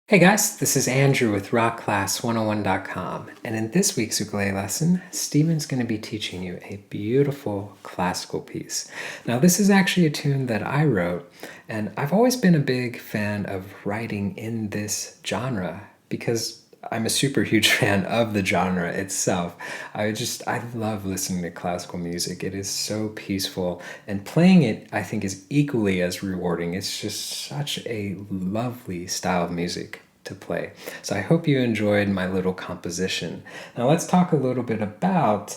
Hey guys, this is Andrew with rockclass101.com, and in this week's ukulele lesson, Steven's going to be teaching you a beautiful classical piece. Now this is actually a tune that I wrote, and I've always been a big fan of writing in this genre because I'm a super huge fan of the genre itself. I love listening to classical music. It is so peaceful, and playing it I think is equally as rewarding. It's just such a lovely style of music to play. So I hope you enjoyed my little composition. Now let's talk a little bit about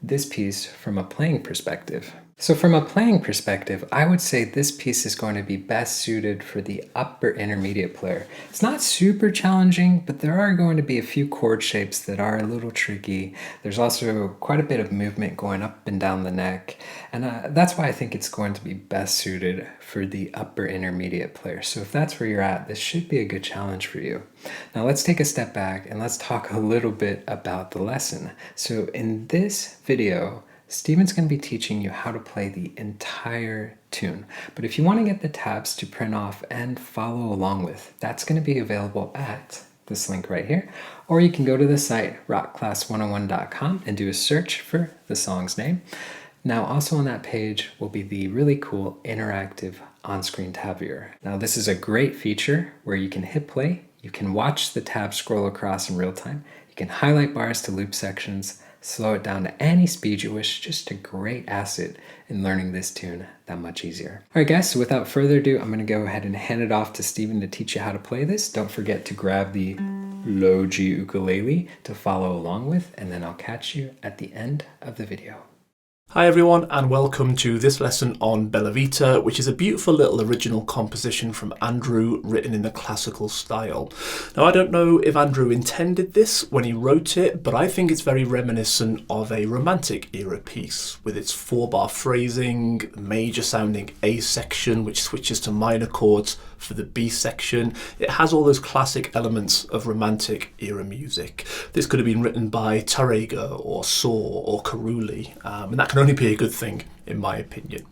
this piece from a playing perspective. So from a playing perspective, I would say this piece is going to be best suited for the upper intermediate player. It's not super challenging, but there are going to be a few chord shapes that are a little tricky. There's also quite a bit of movement going up and down the neck, and that's why I think it's going to be best suited for the upper intermediate player. So if that's where you're at, this should be a good challenge for you. Now let's take a step back and let's talk a little bit about the lesson. So in this video, Steven's going to be teaching you how to play the entire tune. But if you want to get the tabs to print off and follow along with, that's going to be available at this link right here. Or you can go to the site rockclass101.com and do a search for the song's name. Now also on that page will be the really cool interactive on-screen tab viewer. Now this is a great feature where you can hit play, you can watch the tab scroll across in real time, you can highlight bars to loop sections, slow it down to any speed you wish. Just a great asset in learning this tune that much easier. Alright guys, so without further ado, I'm going to go ahead and hand it off to Steven to teach you how to play this. Don't forget to grab the low G ukulele to follow along with, and then I'll catch you at the end of the video. Hi everyone, and welcome to this lesson on Bella Vita, which is a beautiful little original composition from Andrew written in the classical style. Now I don't know if Andrew intended this when he wrote it, but I think it's very reminiscent of a Romantic era piece with its 4-bar phrasing, major sounding A section which switches to minor chords for the B section. It has all those classic elements of Romantic era music. This could have been written by Tárrega or Saw or Kanile'a, and that can only be a good thing in my opinion.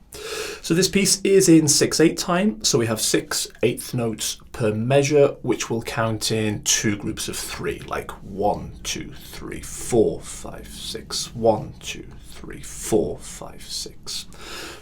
So this piece is in 6/8 time, so we have 6 eighth notes per measure, which will count in 2 groups of 3, like 1, 2, 3, 4, 5, 6, 1, 2, 3, 4, 5, 6.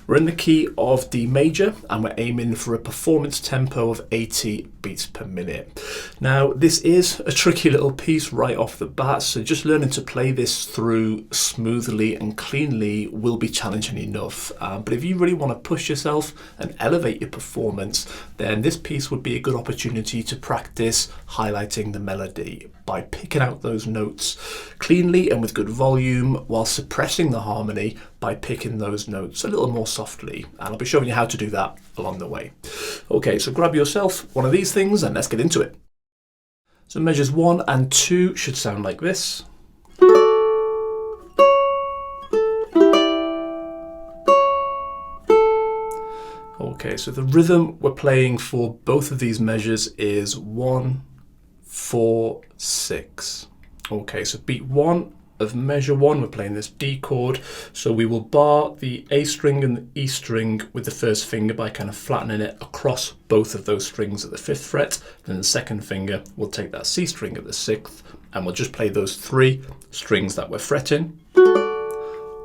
We're in the key of D major and we're aiming for a performance tempo of 80 beats per minute. Now this is a tricky little piece right off the bat, so just learning to play this through smoothly and cleanly will be challenging enough. But if you really want to push yourself and elevate your performance, then this piece would be a good opportunity to practice highlighting the melody by picking out those notes cleanly and with good volume while suppressing the harmony by picking those notes a little more softly, and I'll be showing you how to do that along the way. Okay, so grab yourself one of these things and let's get into it. So measures 1 and 2 should sound like this. Okay, so the rhythm we're playing for both of these measures is 1, 4, 6. Okay, so beat 1 of measure 1, we're playing this D chord, so we will bar the A string and the E string with the first finger by kind of flattening it across both of those strings at the 5th fret. Then the second finger will take that C string at the 6th, and we'll just play those 3 strings that we're fretting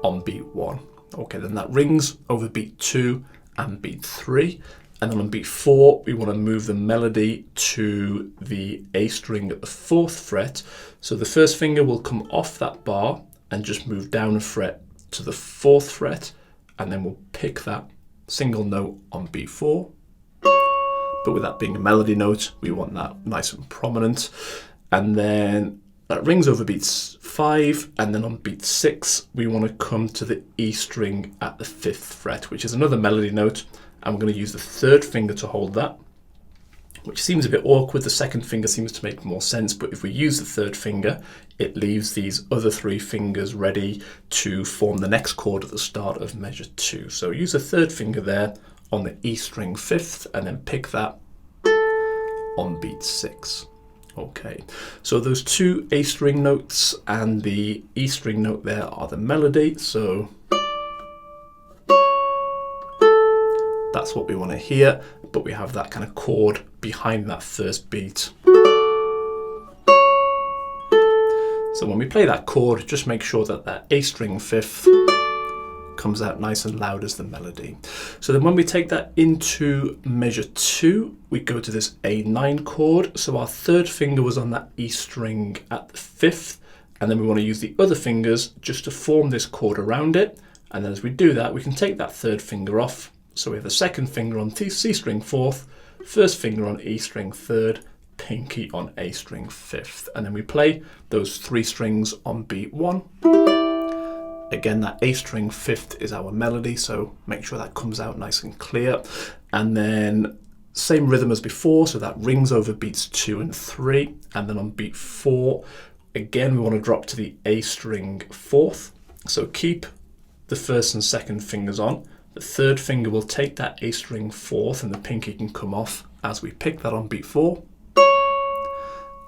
on beat 1. Okay, then that rings over beat 2 and beat 3. And then on beat 4, we want to move the melody to the A string at the 4th fret. So the first finger will come off that bar and just move down a fret to the 4th fret. And then we'll pick that single note on beat 4. But with that being a melody note, we want that nice and prominent. And then that rings over beat 5, and then on beat 6, we want to come to the E string at the 5th fret, which is another melody note. And we're going to use the 3rd finger to hold that, which seems a bit awkward. The 2nd finger seems to make more sense, but if we use the 3rd finger, it leaves these other 3 fingers ready to form the next chord at the start of measure 2. So use the 3rd finger there on the E string 5th, and then pick that on beat 6. Okay, so those 2 A string notes and the E string note there are the melody, so that's what we want to hear, but we have that kind of chord behind that first beat. So when we play that chord, just make sure that that A string fifth comes out nice and loud as the melody. So then when we take that into measure 2, we go to this A9 chord. So our third finger was on that E string at the 5th, and then we want to use the other fingers just to form this chord around it. And then as we do that, we can take that third finger off. So we have the second finger on C string 4th, first finger on E string 3rd, pinky on A string 5th, and then we play those 3 strings on beat 1. Again, that A string 5th is our melody, so make sure that comes out nice and clear. And then same rhythm as before, so that rings over beats 2 and 3, and then on beat 4, again we want to drop to the A string 4th, so keep the first and second fingers on. The third finger will take that A string 4th and the pinky can come off as we pick that on beat 4.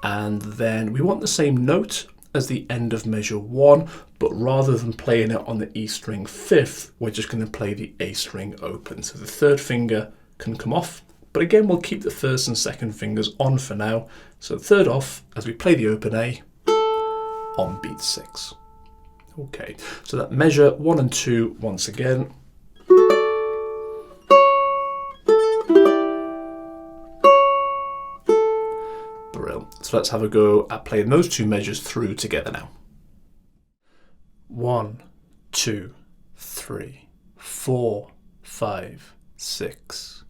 And then we want the same note as the end of measure 1, but rather than playing it on the E string 5th, we're just going to play the A string open. So the third finger can come off, but again we'll keep the first and second fingers on for now. So third off as we play the open A on beat 6. Okay, so that measure 1 and 2 once again. So let's have a go at playing those 2 measures through together now. 1, 2, 3, 4, 5, 6.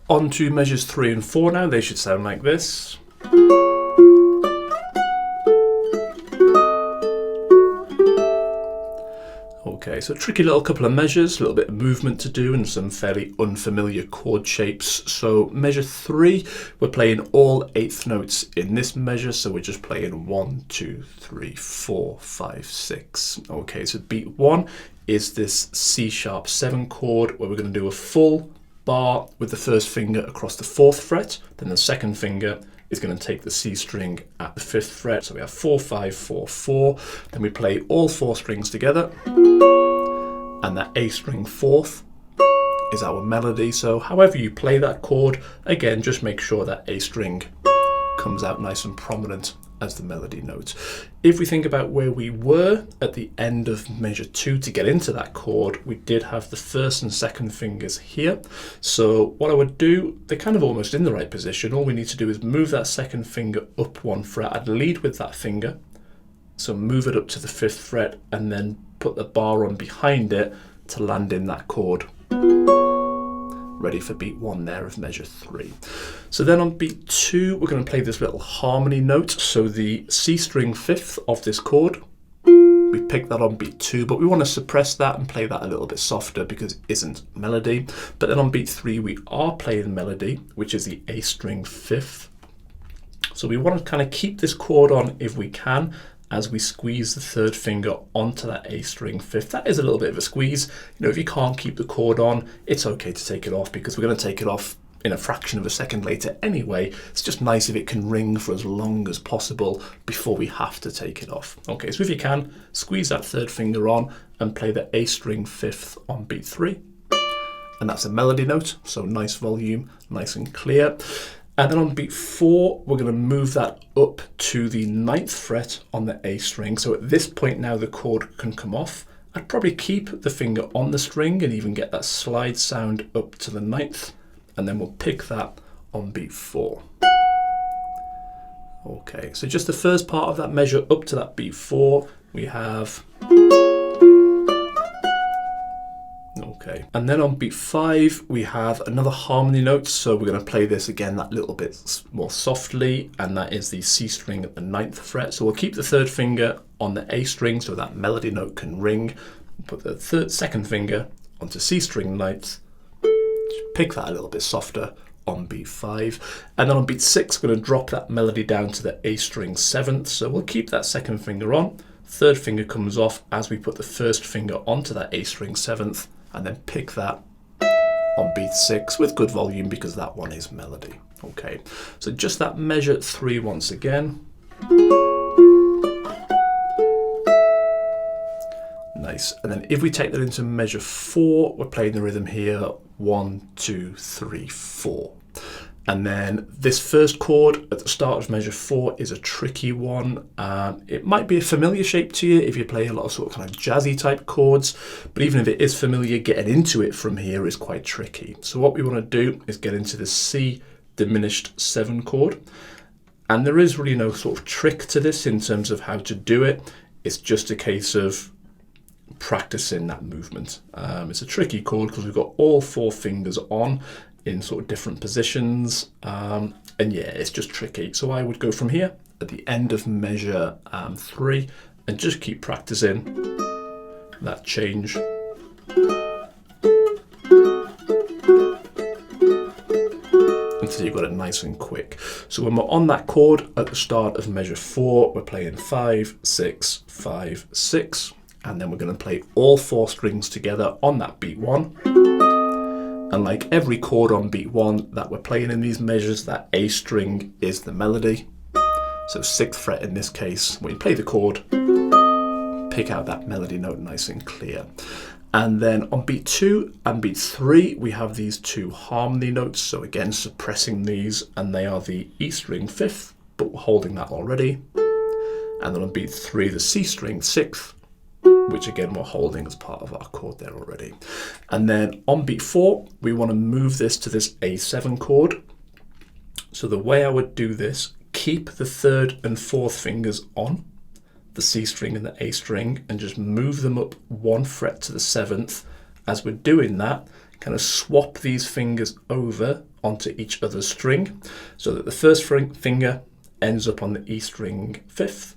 On to measures 3 and 4 now. They should sound like this. Okay, so a tricky little couple of measures, a little bit of movement to do and some fairly unfamiliar chord shapes. So measure 3, we're playing all 8th notes in this measure, so we're just playing 1, 2, 3, 4, 5, 6. Okay, so beat 1 is this C sharp 7 chord where we're going to do a full bar with the first finger across the 4th fret, then the second finger is going to take the C string at the 5th fret. So we have 4, 5, 4, 4. Then we play all 4 strings together. And that A string 4th is our melody. So however you play that chord, again, just make sure that A string comes out nice and prominent as the melody note. If we think about where we were at the end of measure 2 to get into that chord, we did have the first and second fingers here. So what I would do, they're kind of almost in the right position. All we need to do is move that second finger up 1 fret. I'd lead with that finger. So move it up to the 5th fret and then put the bar on behind it to land in that chord. Ready for beat 1 there of measure 3. So then on beat 2, we're going to play this little harmony note. So the C string 5th of this chord, we pick that on beat 2, but we want to suppress that and play that a little bit softer because it isn't melody. But then on beat 3, we are playing melody, which is the A string 5th. So we want to kind of keep this chord on if we can, as we squeeze the third finger onto that A string 5th. That is a little bit of a squeeze. You know, if you can't keep the chord on, it's okay to take it off because we're going to take it off in a fraction of a second later anyway. It's just nice if it can ring for as long as possible before we have to take it off. Okay, so if you can, squeeze that third finger on and play the A string 5th on beat 3. And that's a melody note, so nice volume, nice and clear. And then on beat 4, we're going to move that up to the 9th fret on the A string. So at this point now the chord can come off. I'd probably keep the finger on the string and even get that slide sound up to the 9th. And then we'll pick that on beat 4. Okay, so just the first part of that measure up to that beat 4, we have... Okay, and then on beat 5 we have another harmony note, so we're going to play this again that little bit more softly, and that is the C string at the 9th fret. So we'll keep the third finger on the A string so that melody note can ring, put the second finger onto C string 9th, pick that a little bit softer on beat 5, and then on beat 6 we're going to drop that melody down to the A string 7th, so we'll keep that second finger on, third finger comes off as we put the first finger onto that A string 7th, and then pick that on beat 6 with good volume because that one is melody. Okay, so just that measure 3 once again. Nice. And then if we take that into measure 4, we're playing the rhythm here, 1, 2, 3, 4. And then this first chord at the start of measure 4 is a tricky one. It might be a familiar shape to you if you play a lot of sort of kind of jazzy type chords, but even if it is familiar, getting into it from here is quite tricky. So what we want to do is get into the C diminished 7 chord. And there is really no sort of trick to this in terms of how to do it. It's just a case of practicing that movement. It's a tricky chord because we've got all 4 fingers on in sort of different positions, and yeah, it's just tricky. So I would go from here at the end of measure 3 and just keep practicing that change. Until you've got it nice and quick. So when we're on that chord at the start of measure 4, we're playing 5, 6, 5, 6, and then we're going to play all 4 strings together on that beat 1. And like every chord on beat 1 that we're playing in these measures, that A string is the melody. So 6th fret in this case, when you play the chord, pick out that melody note nice and clear. And then on beat 2 and beat 3, we have these 2 harmony notes. So again, suppressing these, and they are the E string 5th, but we're holding that already. And then on beat 3, the C string 6th, which again we're holding as part of our chord there already. And then on beat 4, we want to move this to this A7 chord. So the way I would do this, keep the 3rd and 4th fingers on the C string and the A string and just move them up 1 fret to the 7th. As we're doing that, kind of swap these fingers over onto each other's string so that the first finger ends up on the E string 5th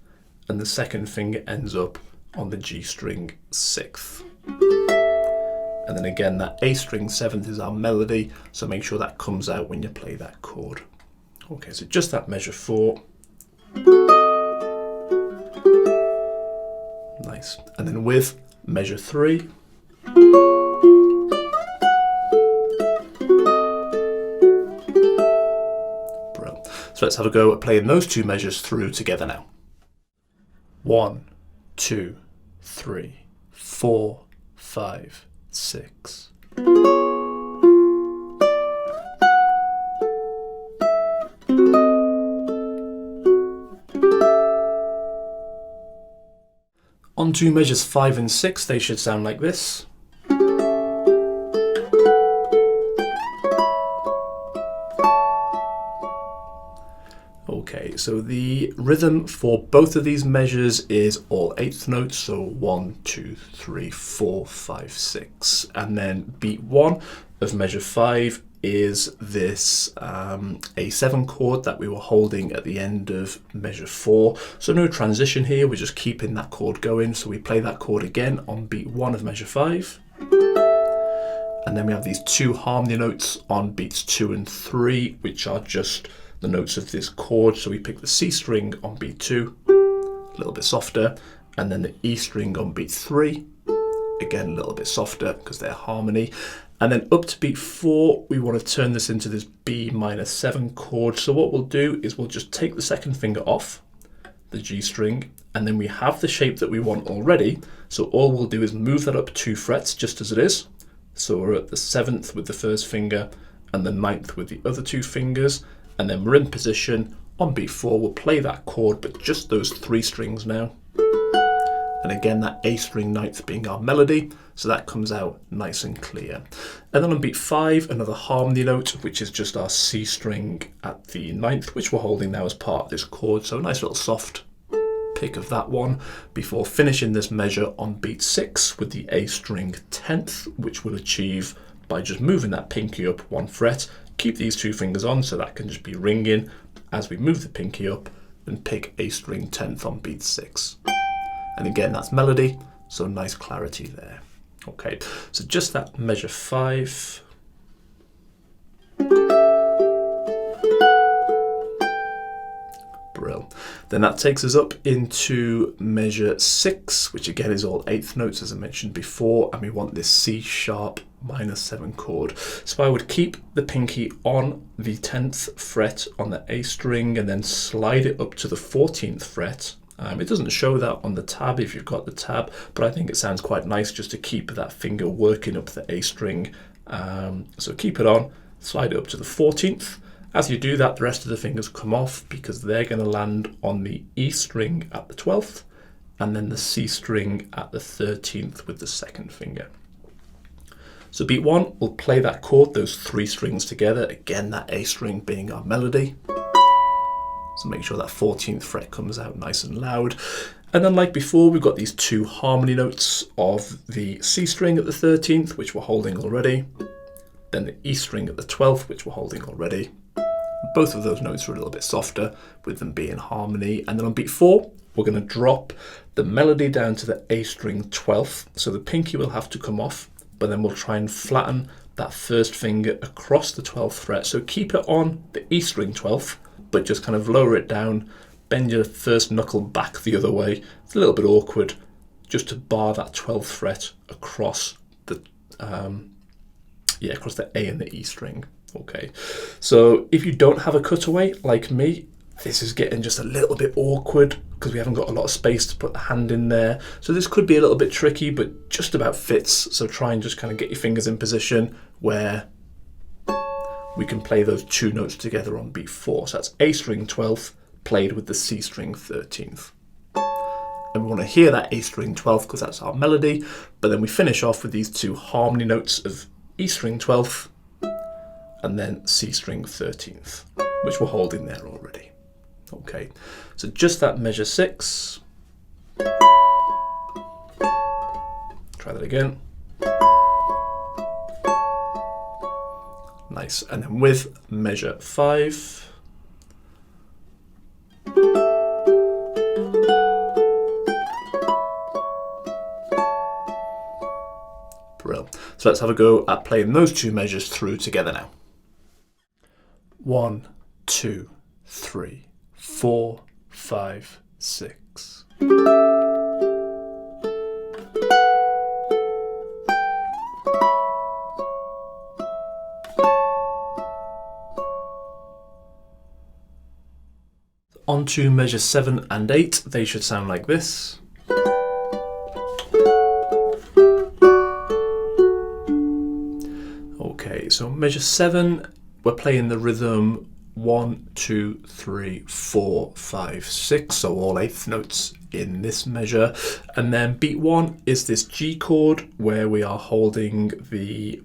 and the second finger ends up on the G string 6th. And then again, that A string 7th is our melody, so make sure that comes out when you play that chord. Okay, so just that measure 4. Nice. And then with measure 3. Brilliant. So let's have a go at playing those 2 measures through together now. 1, 2, 3, 4, 5, 6. On to measures 5 and 6, they should sound like this. Okay, so the rhythm for both of these measures is all 8th notes, so 1, 2, 3, 4, 5, 6. And then beat 1 of measure 5 is this A7 chord that we were holding at the end of measure 4. So no transition here, we're just keeping that chord going. So we play that chord again on beat 1 of measure 5. And then we have these 2 harmony notes on beats 2 and 3, which are just the notes of this chord. So we pick the C string on beat 2, a little bit softer, and then the E string on beat 3, again a little bit softer because they're harmony. And then up to beat 4, we want to turn this into this B minor 7 chord. So what we'll do is we'll just take the second finger off the G string, and then we have the shape that we want already. So all we'll do is move that up 2 frets just as it is. So we're at the 7th with the first finger and the 9th with the other 2 fingers. And then we're in position. On beat 4, we'll play that chord, but just those 3 strings now. And again, that A string 9th being our melody, so that comes out nice and clear. And then on beat 5, another harmony note, which is just our C string at the 9th, which we're holding now as part of this chord. So a nice little soft pick of that one before finishing this measure on beat 6 with the A string 10th, which we'll achieve by just moving that pinky up 1 fret. Keep these 2 fingers on so that can just be ringing as we move the pinky up and pick A string 10th on beat 6. And again, that's melody, so nice clarity there. Okay, so just that measure 5. Brilliant. Brill. Then that takes us up into measure 6, which again is all eighth notes as I mentioned before, and we want this C sharp minor 7 chord. So I would keep the pinky on the 10th fret on the A string and then slide it up to the 14th fret. It doesn't show that on the tab if you've got the tab, but I think it sounds quite nice just to keep that finger working up the A string. So keep it on, slide it up to the 14th. As you do that, the rest of the fingers come off because they're going to land on the E string at the 12th and then the C string at the 13th with the second finger. So beat 1, we'll play that chord, those 3 strings together, again that A string being our melody. So make sure that 14th fret comes out nice and loud. And then like before, we've got these 2 harmony notes of the C string at the 13th, which we're holding already. Then the E string at the 12th, which we're holding already. Both of those notes are a little bit softer with them being harmony. And then on beat 4, we're going to drop the melody down to the A string 12th. So the pinky will have to come off, but then we'll try and flatten that first finger across the 12th fret. So keep it on the E string 12th, but just kind of lower it down, bend your first knuckle back the other way. It's a little bit awkward just to bar that 12th fret across the across the A and the E string. Okay, so if you don't have a cutaway like me, this is getting just a little bit awkward because we haven't got a lot of space to put the hand in there. So this could be a little bit tricky, but just about fits. So try and just kind of get your fingers in position where we can play those 2 notes together on beat 4. So that's A string 12th played with the C string 13th. And we want to hear that A string 12th because that's our melody, but then we finish off with these 2 harmony notes of E string 12th and then C string 13th, which we're holding there already. Okay, so just that measure 6. Try that again. Nice, and then with measure 5. Brilliant. So let's have a go at playing those 2 measures through together now. 1, 2, 3, 4, 5, 6. On to measure 7 and 8, they should sound like this. Okay, so measure 7, we're playing the rhythm 1, 2, 3, 4, 5, 6, so all eighth notes in this measure. And then beat 1 is this G chord where we are holding the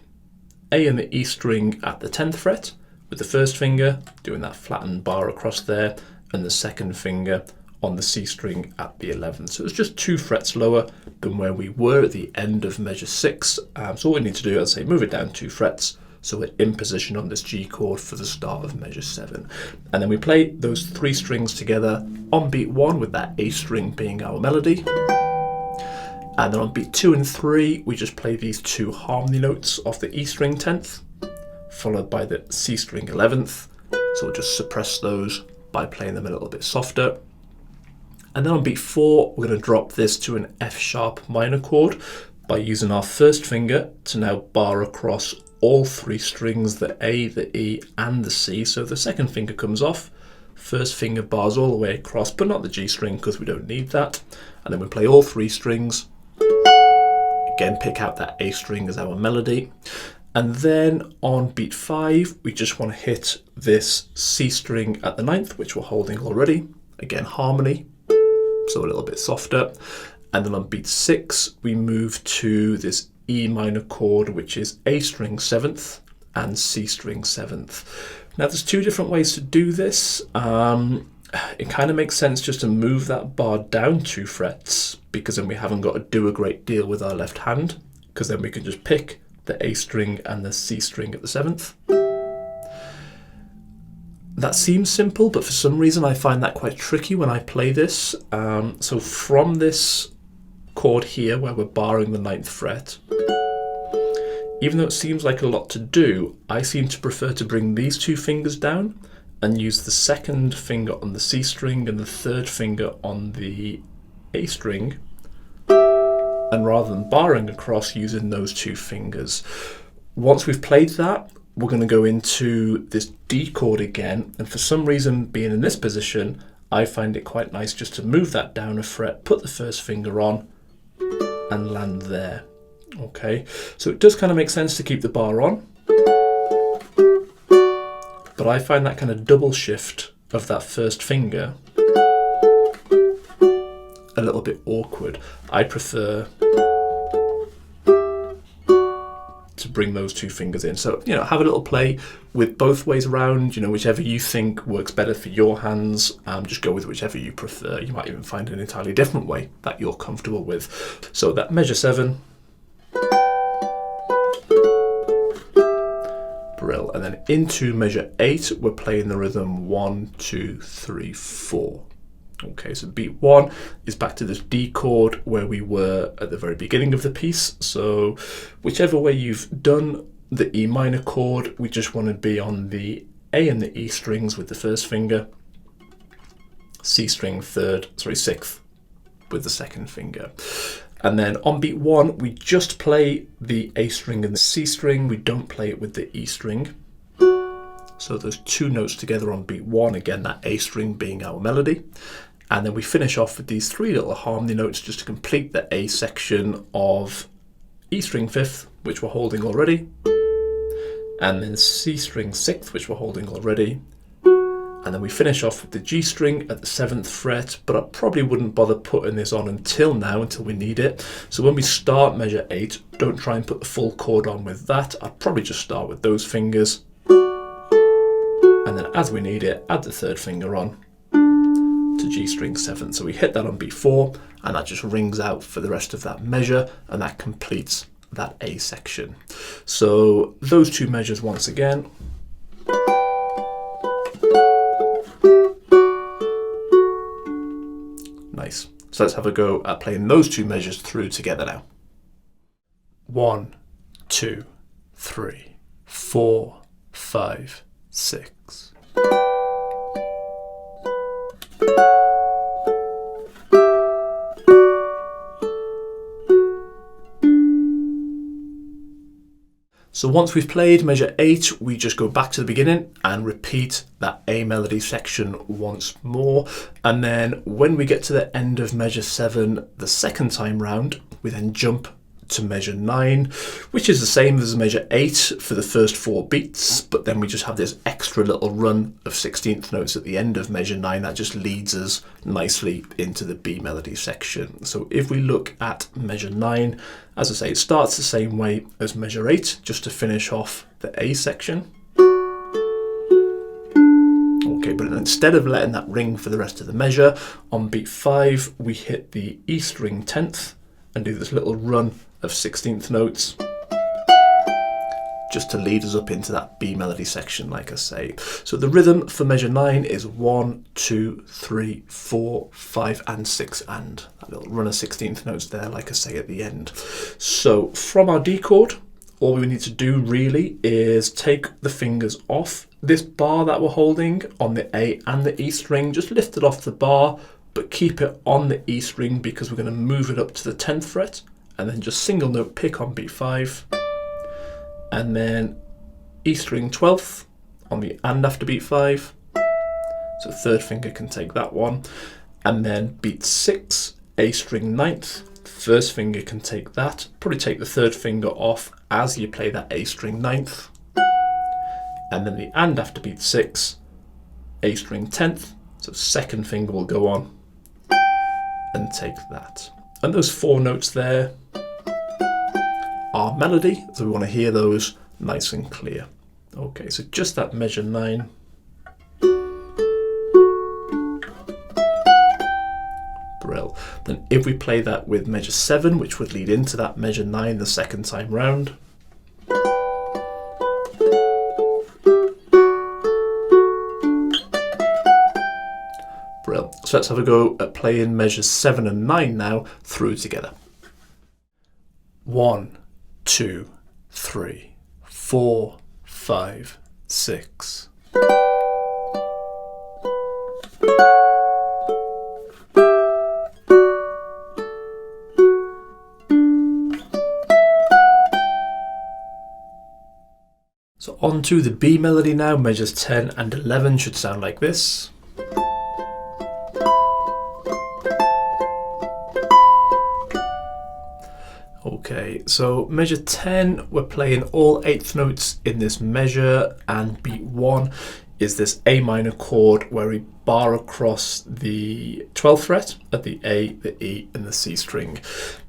A and the E string at the 10th fret with the first finger, doing that flattened bar across there, and the second finger on the C string at the 11th. So it's just 2 frets lower than where we were at the end of measure 6. So all we need to do is move it down 2 frets so we're in position on this G chord for the start of measure 7. And then we play those 3 strings together on beat 1 with that A string being our melody. And then on beat 2 and 3 we just play these 2 harmony notes of the E string 10th followed by the C string 11th. So we'll just suppress those by playing them a little bit softer. And then on beat 4, we're going to drop this to an F sharp minor chord by using our first finger to now bar across all 3 strings, the A, the E, and the C. So the second finger comes off, first finger bars all the way across, but not the G string because we don't need that. And then we play all 3 strings. Again, pick out that A string as our melody. And then on beat 5, we just want to hit this C string at the 9th, which we're holding already. Again, harmony, so a little bit softer. And then on beat 6, we move to this E minor chord, which is A string 7th and C string 7th. Now there's 2 different ways to do this. It kind of makes sense just to move that bar down 2 frets because then we haven't got to do a great deal with our left hand, because then we can just pick the A string and the C string at the 7th. That seems simple, but for some reason I find that quite tricky when I play this. So from this chord here where we're barring the 9th fret, even though it seems like a lot to do, I seem to prefer to bring these 2 fingers down and use the second finger on the C string and the third finger on the A string, and rather than barring across, using those two fingers. Once we've played that, we're going to go into this D chord again, and for some reason, being in this position, I find it quite nice just to move that down a fret, put the first finger on, and land there. Okay, so it does kind of make sense to keep the bar on, but I find that kind of double shift of that first finger a little bit awkward. I prefer to bring those two fingers in. So, have a little play with both ways around, whichever you think works better for your hands. Just go with whichever you prefer. You might even find an entirely different way that you're comfortable with. So that measure 7. Brill. And then into measure 8, we're playing the rhythm 1, 2, 3, 4. Okay, so beat 1 is back to this D chord where we were at the very beginning of the piece. So whichever way you've done the E minor chord, we just want to be on the A and the E strings with the first finger, C string sixth with the second finger. And then on beat 1, we just play the A string and the C string. We don't play it with the E string. So those two notes together on beat 1, again, that A string being our melody. And then we finish off with these 3 little harmony notes just to complete the A section of E string 5th, which we're holding already. And then C string 6th, which we're holding already. And then we finish off with the G string at the 7th fret, but I probably wouldn't bother putting this on until we need it. So when we start measure 8, don't try and put the full chord on with that. I'd probably just start with those fingers. And then as we need it, add the 3rd finger on to G string 7. So we hit that on beat 4, and that just rings out for the rest of that measure, and that completes that A section. So those two measures once again. Nice. So let's have a go at playing those two measures through together now. 1, 2, 3, 4, 5, 6. So once we've played measure 8, we just go back to the beginning and repeat that A melody section once more. And then when we get to the end of measure 7, the second time round, we then jump to measure 9, which is the same as measure 8 for the first 4 beats, but then we just have this extra little run of 16th notes at the end of measure 9 that just leads us nicely into the B melody section. So if we look at measure 9, as I say, it starts the same way as measure 8, just to finish off the A section. Okay, but instead of letting that ring for the rest of the measure, on beat 5 we hit the E string 10th and do this little run of 16th notes just to lead us up into that B melody section, like I say. So the rhythm for measure 9 is 1, 2, 3, 4, 5 and 6, and that little run of 16th notes there, like I say, at the end. So from our D chord, all we need to do really is take the fingers off this bar that we're holding on the A and the E string, just lift it off the bar, but keep it on the E string because we're going to move it up to the 10th fret, and then just single note pick on beat 5, and then E string 12th on the and after beat 5, so 3rd finger can take that one, and then beat 6, A string 9th, 1st finger can take that, probably take the 3rd finger off as you play that A string 9th, and then the and after beat 6, A string 10th, so 2nd finger will go on and take that. And those 4 notes there are melody, so we want to hear those nice and clear. Okay, so just that measure 9. Brill. Then if we play that with measure 7, which would lead into that measure 9 the second time round. Brill. So let's have a go at playing measures 7 and 9 now through together. 1, 2, 3, 4, 5, 6. onto the B melody now. Measures 10 and 11 should sound like this. Okay, so measure 10, we're playing all 8th notes in this measure, and beat 1 is this A minor chord where we bar across the 12th fret at the A, the E and the C string.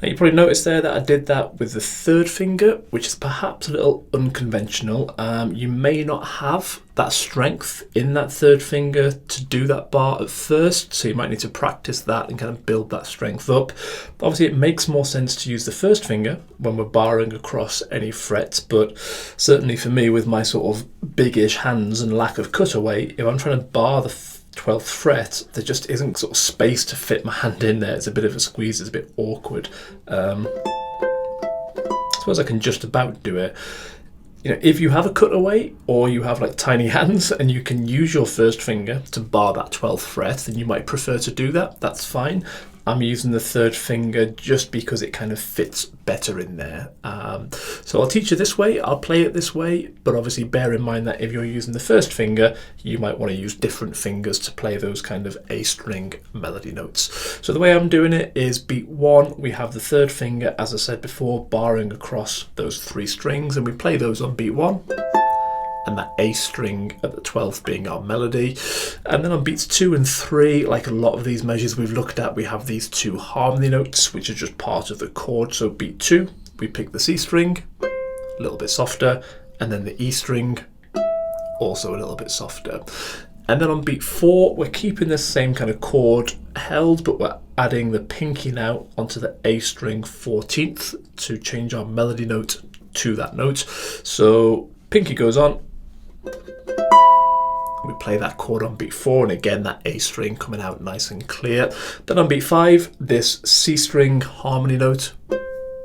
Now you probably noticed there that I did that with the 3rd finger, which is perhaps a little unconventional. You may not have that strength in that 3rd finger to do that bar at first, so you might need to practice that and kind of build that strength up. But obviously it makes more sense to use the 1st finger when we're barring across any frets, but certainly for me with my sort of big-ish hands and lack of cutaway, if I'm trying to bar the 12th fret, there just isn't sort of space to fit my hand in there. It's a bit of a squeeze, it's a bit awkward. I suppose I can just about do it. You know, if you have a cutaway or you have like tiny hands and you can use your 1st finger to bar that 12th fret, then you might prefer to do that. That's fine. I'm using the 3rd finger just because it kind of fits better in there. So I'll teach you this way, I'll play it this way, but obviously bear in mind that if you're using the 1st finger, you might want to use different fingers to play those kind of A string melody notes. So the way I'm doing it is beat 1, we have the 3rd finger, as I said before, barring across those 3 strings, and we play those on beat 1. And that A string at the 12th being our melody. And then on beats 2 and 3, like a lot of these measures we've looked at, we have these 2 harmony notes, which are just part of the chord. So beat 2, we pick the C string, a little bit softer, and then the E string, also a little bit softer. And then on beat 4, we're keeping this same kind of chord held, but we're adding the pinky now onto the A string 14th to change our melody note to that note. So pinky goes on, we play that chord on beat 4, and again that A string coming out nice and clear. Then on beat 5, this C string harmony note,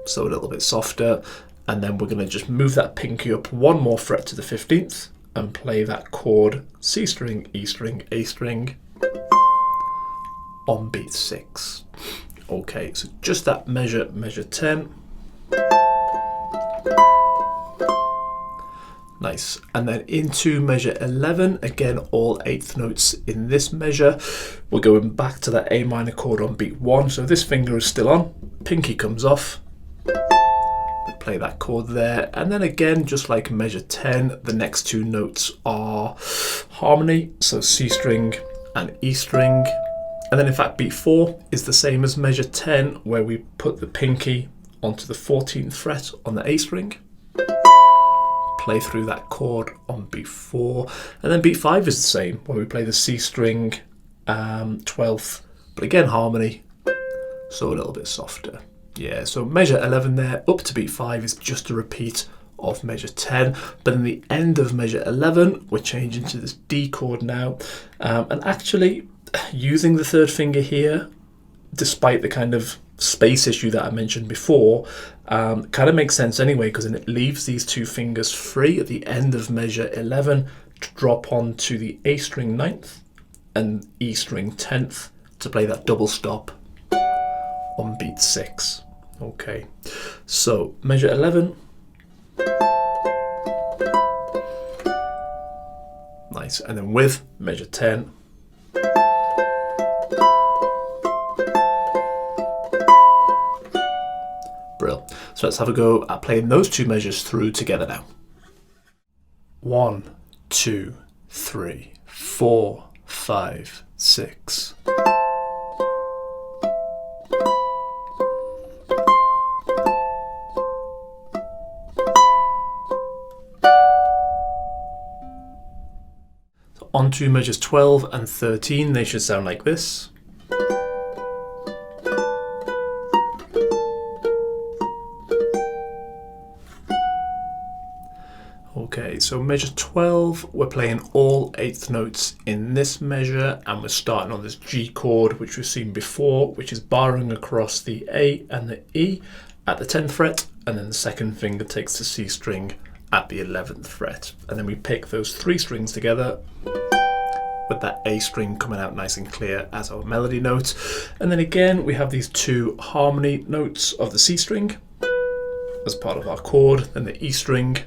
so a little bit softer, and then we're going to just move that pinky up 1 more fret to the 15th and play that chord C string, E string, A string on beat 6. Okay, so just that measure 10. Nice. And then into measure 11, again all 8th notes in this measure. We're going back to that A minor chord on beat 1, so this finger is still on, pinky comes off, we play that chord there, and then again just like measure 10, the next 2 notes are harmony, so C string and E string. And then in fact beat 4 is the same as measure 10, where we put the pinky onto the 14th fret on the A string, play through that chord on beat 4, and then beat 5 is the same, where we play the C string 12th, but again harmony, so a little bit softer. Yeah, so measure 11 there up to beat 5 is just a repeat of measure 10, but in the end of measure 11 we're changing to this D chord now, and actually using the 3rd finger here, despite the kind of space issue that I mentioned before, kind of makes sense anyway, because then it leaves these 2 fingers free at the end of measure 11 to drop onto the A string 9th and E string 10th to play that double stop on beat 6. Okay, so measure 11. Nice, and then with measure 10. Brill. So let's have a go at playing those 2 measures through together now. 1, 2, 3, 4, 5, 6. So on to measures 12 and 13, they should sound like this. Okay, so measure 12, we're playing all 8th notes in this measure, and we're starting on this G chord, which we've seen before, which is barring across the A and the E at the 10th fret, and then the 2nd finger takes the C string at the 11th fret. And then we pick those 3 strings together with that A string coming out nice and clear as our melody note. And then again, we have these 2 harmony notes of the C string as part of our chord, then the E string,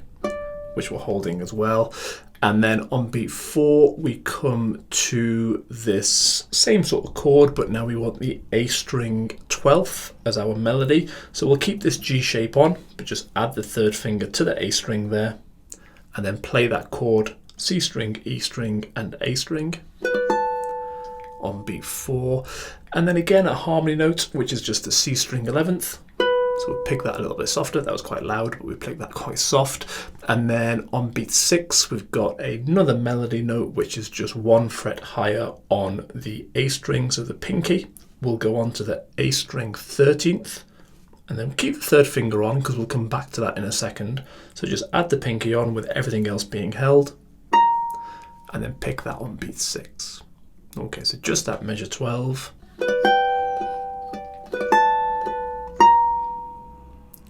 which we're holding as well. And then on beat 4, we come to this same sort of chord, but now we want the A string 12th as our melody. So we'll keep this G shape on, but just add the 3rd finger to the A string there, and then play that chord, C string, E string, and A string on beat 4. And then again a harmony note, which is just the C string 11th. So we'll pick that a little bit softer. That was quite loud, but we picked that quite soft. And then on beat 6, we've got another melody note, which is just 1 fret higher on the A string. So the pinky will go on to the A string 13th. And then keep the 3rd finger on, because we'll come back to that in a second. So just add the pinky on with everything else being held. And then pick that on beat 6. Okay, so just that measure 12.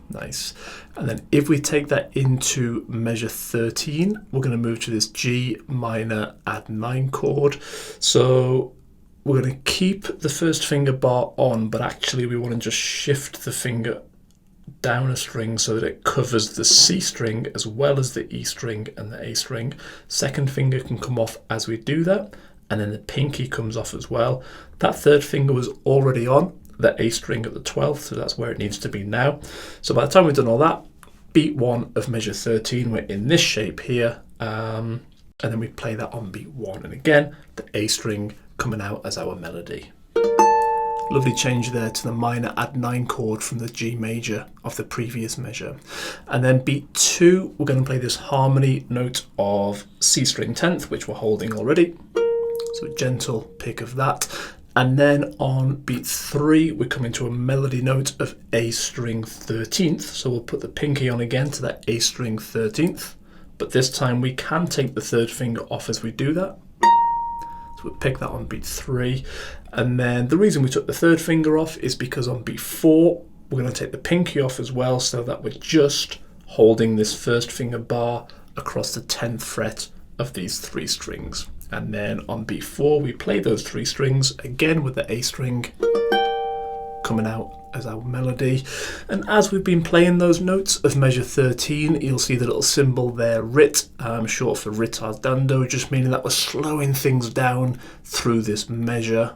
Nice. And then if we take that into measure 13, we're going to move to this G minor add 9 chord. So we're going to keep the 1st finger bar on, but actually we want to just shift the finger down a string so that it covers the C string as well as the E string and the A string. 2nd finger can come off as we do that, and then the pinky comes off as well. That 3rd finger was already on the A string at the 12th, so that's where it needs to be now. So by the time we've done all that, beat 1 of measure 13, we're in this shape here, and then we play that on beat 1, and again the A string coming out as our melody. Lovely change there to the minor add 9 chord from the G major of the previous measure. And then beat 2, we're going to play this harmony note of C string 10th, which we're holding already, so a gentle pick of that. And then on beat 3, we come into a melody note of A string 13th. So we'll put the pinky on again to that A string 13th. But this time we can take the 3rd finger off as we do that. So we'll pick that on beat 3. And then the reason we took the 3rd finger off is because on beat 4, we're going to take the pinky off as well, so that we're just holding this 1st finger bar across the 10th fret of these 3 strings. And then on beat 4, we play those 3 strings again with the A string coming out as our melody. And as we've been playing those notes of measure 13, you'll see the little symbol there, rit, short for ritardando, just meaning that we're slowing things down through this measure,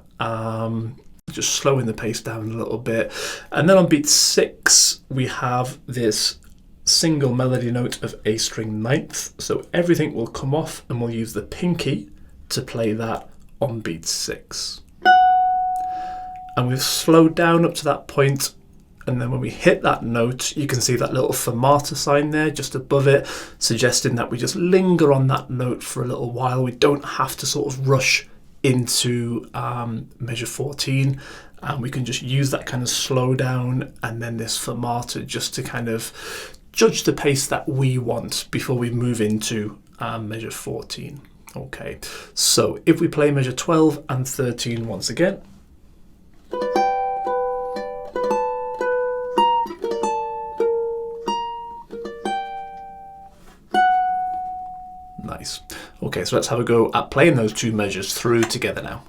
just slowing the pace down a little bit. And then on beat 6, we have this single melody note of A string 9th. So everything will come off, and we'll use the pinky to play that on beat 6. And we've slowed down up to that point, and then when we hit that note, you can see that little fermata sign there just above it, suggesting that we just linger on that note for a little while. We don't have to sort of rush into measure 14, and we can just use that kind of slow down and then this fermata just to kind of judge the pace that we want before we move into measure 14. Okay, so if we play measure 12 and 13 once again. Nice. Okay, so let's have a go at playing those 2 measures through together now.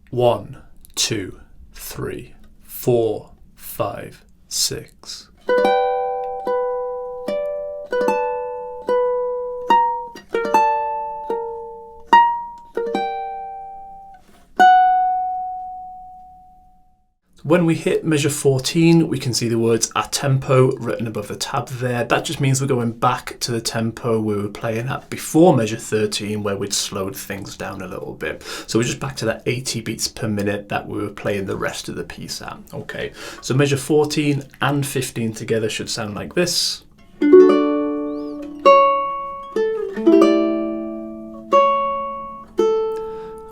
1, 2, 3, 4, 5, 6. When we hit measure 14, we can see the words a tempo written above the tab there. That just means we're going back to the tempo we were playing at before measure 13, where we'd slowed things down a little bit. So we're just back to that 80 beats per minute that we were playing the rest of the piece at. Okay, so measure 14 and 15 together should sound like this.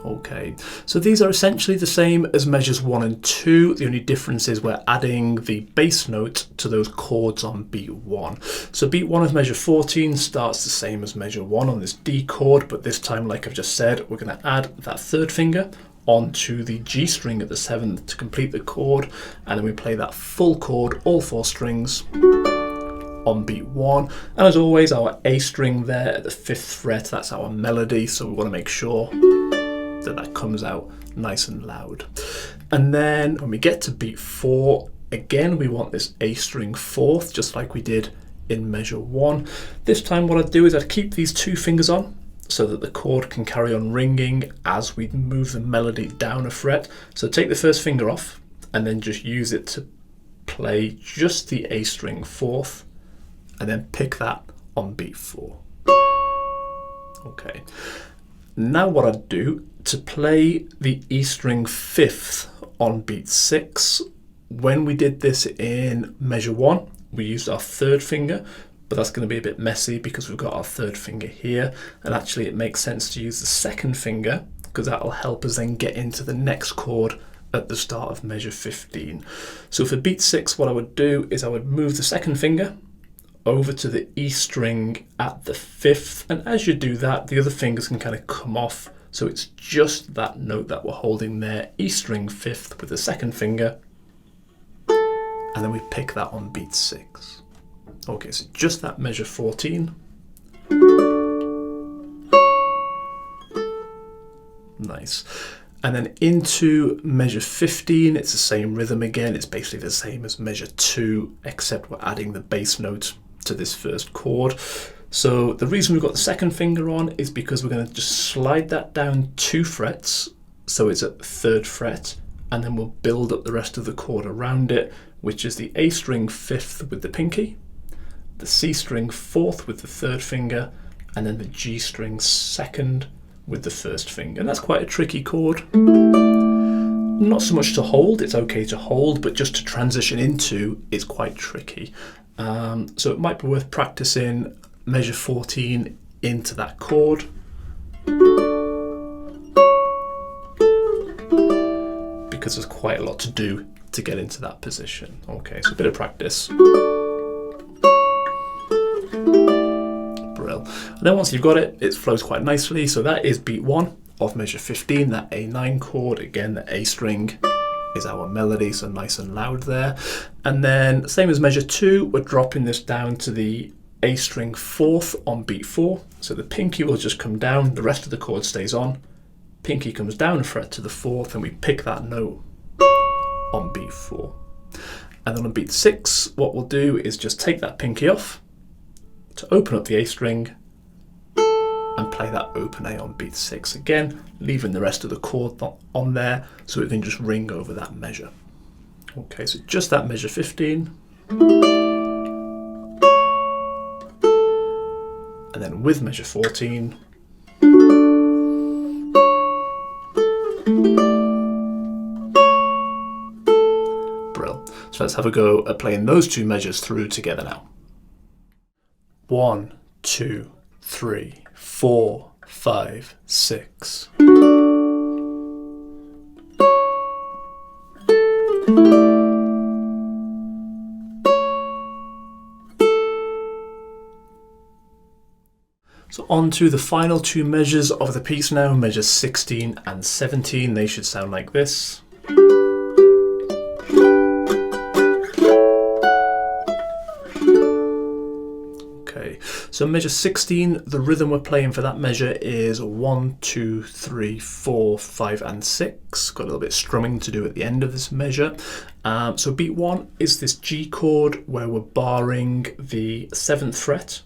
Okay, so these are essentially the same as measures 1 and 2. The only difference is we're adding the bass note to those chords on beat 1. So beat 1 of measure 14 starts the same as measure 1 on this D chord, but this time, like I've just said, we're going to add that 3rd finger onto the G string at the 7th to complete the chord, and then we play that full chord, all 4 strings, on beat 1. And as always, our A string there at the 5th fret, that's our melody, so we want to make sure that comes out nice and loud. And then when we get to beat 4, again we want this A string 4th, just like we did in measure 1. This time what I'd do is I'd keep these 2 fingers on so that the chord can carry on ringing as we move the melody down a fret. So take the first finger off and then just use it to play just the A string 4th and then pick that on beat 4. Okay. Now what I'd do to play the E string 5th on beat 6, when we did this in measure 1, we used our 3rd finger, but that's going to be a bit messy because we've got our 3rd finger here, and actually it makes sense to use the 2nd finger because that'll help us then get into the next chord at the start of measure 15. So for beat 6, what I would do is I would move the 2nd finger over to the E string at the 5th, and as you do that, the other fingers can kind of come off, so it's just that note that we're holding there, E string 5th with the 2nd finger, and then we pick that on beat 6. Okay, so just that measure 14. Nice. And then into measure 15, it's the same rhythm again. It's basically the same as measure 2, except we're adding the bass note to this first chord. So the reason we've got the 2nd finger on is because we're going to just slide that down 2 frets, so it's at the 3rd fret, and then we'll build up the rest of the chord around it, which is the A string 5th with the pinky, the C string 4th with the 3rd finger, and then the G string 2nd with the 1st finger. And that's quite a tricky chord. Not so much to hold, it's okay to hold, but just to transition into is quite tricky. So it might be worth practicing measure 14 into that chord. Because there's quite a lot to do to get into that position. Okay, so a bit of practice. Brill. And then once you've got it, it flows quite nicely. So that is beat 1 of measure 15, that A9 chord. Again, the A string is our melody, so nice and loud there. And then same as measure 2, we're dropping this down to the A string 4th on beat 4. So the pinky will just come down, the rest of the chord stays on. Pinky comes down a fret to the 4th, and we pick that note on beat 4. And then on beat 6, what we'll do is just take that pinky off to open up the A string and play that open A on beat 6 again, leaving the rest of the chord on there so it can just ring over that measure. Okay, so just that measure 15. And then with measure 14. Brill. So let's have a go at playing those 2 measures through together now. 1, 2, 3, 4, 5, 6. So on to the final 2 measures of the piece now, measures 16 and 17. They should sound like this. Okay, so measure 16, the rhythm we're playing for that measure is 1, 2, 3, 4, 5, and 6. Got a little bit of strumming to do at the end of this measure. So beat 1 is this G chord where we're barring the 7th fret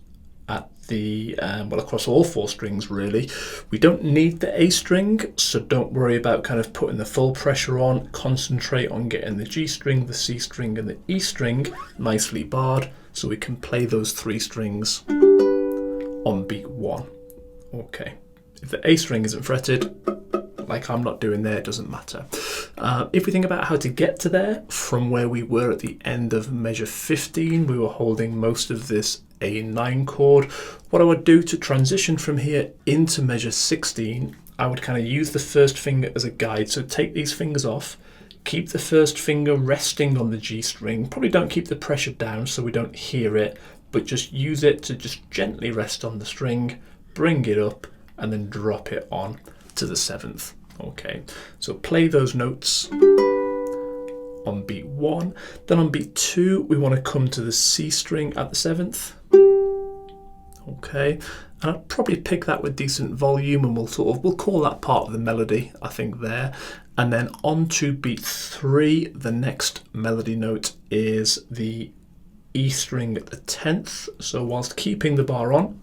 at the, well, across all 4 strings really. We don't need the A string, so don't worry about kind of putting the full pressure on. Concentrate on getting the G string, the C string, and the E string nicely barred, so we can play those 3 strings on beat 1. Okay, if the A string isn't fretted, like I'm not doing there, it doesn't matter. If we think about how to get to there, from where we were at the end of measure 15, we were holding most of this A9 chord. What I would do to transition from here into measure 16, I would kind of use the 1st finger as a guide. So take these fingers off, keep the 1st finger resting on the G string. Probably don't keep the pressure down so we don't hear it, but just use it to just gently rest on the string, bring it up, and then drop it on to the 7th. Okay, so play those notes on beat 1. Then on beat 2, we want to come to the C string at the 7th. Okay, and I'll probably pick that with decent volume, and we'll call that part of the melody, I think, there. And then on to beat 3, the next melody note is the E string at the 10th. So whilst keeping the bar on,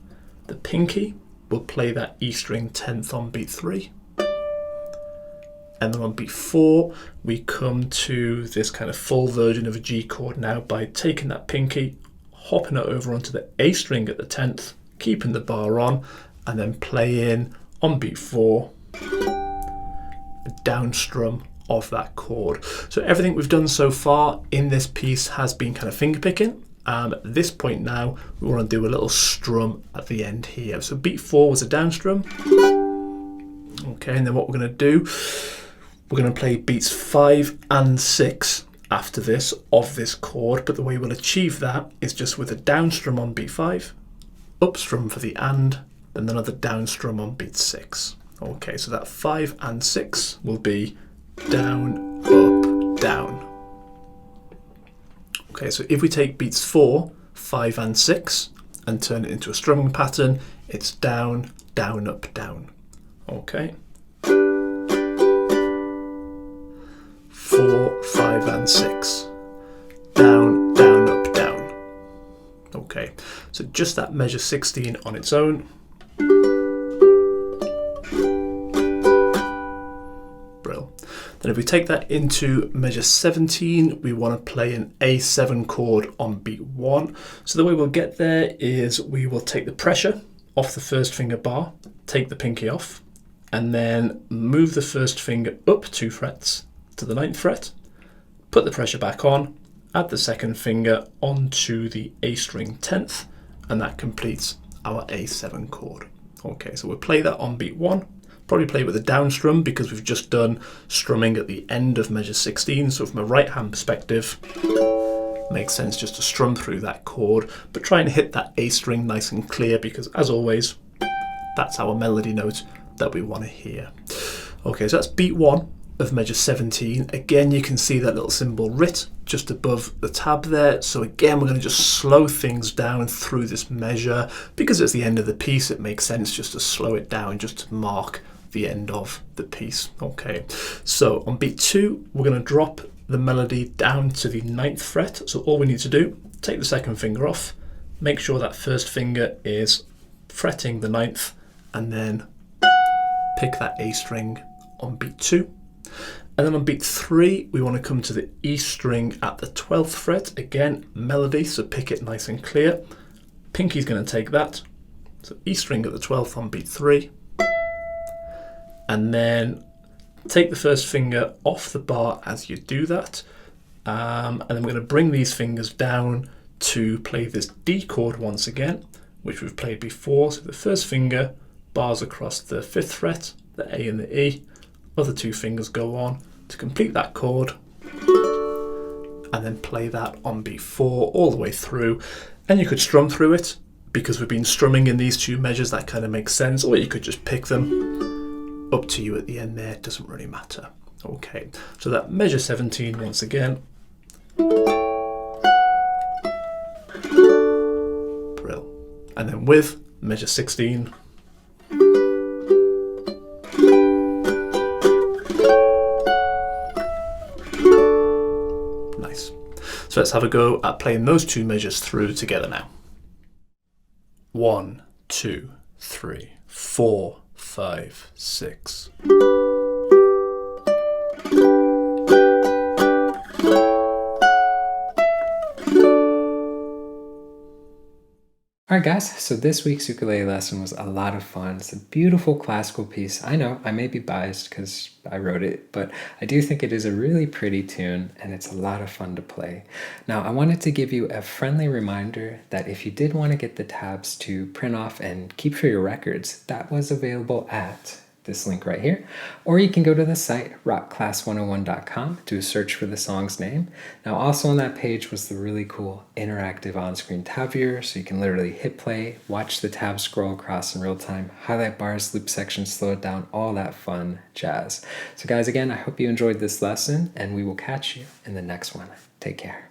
the pinky will play that E string 10th on beat 3. And then on beat 4, we come to this kind of full version of a G chord now by taking that pinky, hopping it over onto the A string at the 10th, keeping the bar on, and then playing on beat 4 a down strum of that chord. So everything we've done so far in this piece has been kind of finger picking. At this point now, we want to do a little strum at the end here. So beat 4 was a down strum. Okay, and then what we're going to do, we're going to play beats 5 and 6 after this of this chord, but the way we'll achieve that is just with a down strum on beat 5, up strum for the and, then another down strum on beat 6. Okay, so that 5 and 6 will be down, up, down. Okay, so if we take beats 4, 5 and 6 and turn it into a strumming pattern, it's down, down, up, down. Okay. 4, 5 and 6. Down, down, up, down. Okay, so just that measure 16 on its own. Brill. Then if we take that into measure 17, we want to play an A7 chord on beat 1. So the way we'll get there is we will take the pressure off the first finger bar, take the pinky off, and then move the first finger up 2 frets to the 9th fret, put the pressure back on, add the second finger onto the A string 10th, and that completes our A7 chord. Okay, so we'll play that on beat 1. Probably play with a down strum because we've just done strumming at the end of measure 16. So from a right hand perspective, makes sense just to strum through that chord, but try and hit that A string nice and clear because as always, that's our melody note that we want to hear. Okay, so that's beat 1 of measure 17. Again, you can see that little symbol rit just above the tab there. So again, we're going to just slow things down through this measure because it's the end of the piece. It makes sense just to slow it down just to mark the end of the piece. Okay, so on beat 2, we're going to drop the melody down to the 9th fret. So all we need to do, take the second finger off, make sure that first finger is fretting the 9th, and then pick that A string on beat 2. And then on beat 3, we want to come to the E string at the 12th fret. Again, melody, so pick it nice and clear. Pinky's going to take that. So E string at the 12th on beat 3. And then take the first finger off the bar as you do that. And then we're going to bring these fingers down to play this D chord once again, which we've played before. So the first finger bars across the 5th fret, the A and the E. Other 2 fingers go on to complete that chord. And then play that on beat 4 all the way through. And you could strum through it because we've been strumming in these 2 measures. That kind of makes sense. Or you could just pick them. Up to you at the end there, it doesn't really matter. Okay, so that measure 17 once again. Brill. And then with measure 16. Nice. So let's have a go at playing those 2 measures through together now. 1, 2, 3, 4, 5, 6. Alright guys, so this week's ukulele lesson was a lot of fun. It's a beautiful classical piece. I know, I may be biased because I wrote it, but I do think it is a really pretty tune and it's a lot of fun to play. Now, I wanted to give you a friendly reminder that if you did want to get the tabs to print off and keep for your records, that was available at this link right here, or you can go to the site rockclass101.com, do a search for the song's name. Now also on that page was the really cool interactive on-screen tab viewer, so you can literally hit play, watch the tabs scroll across in real time, highlight bars, loop sections, slow it down, all that fun jazz. So guys, again, I hope you enjoyed this lesson and we will catch you in the next one. Take care.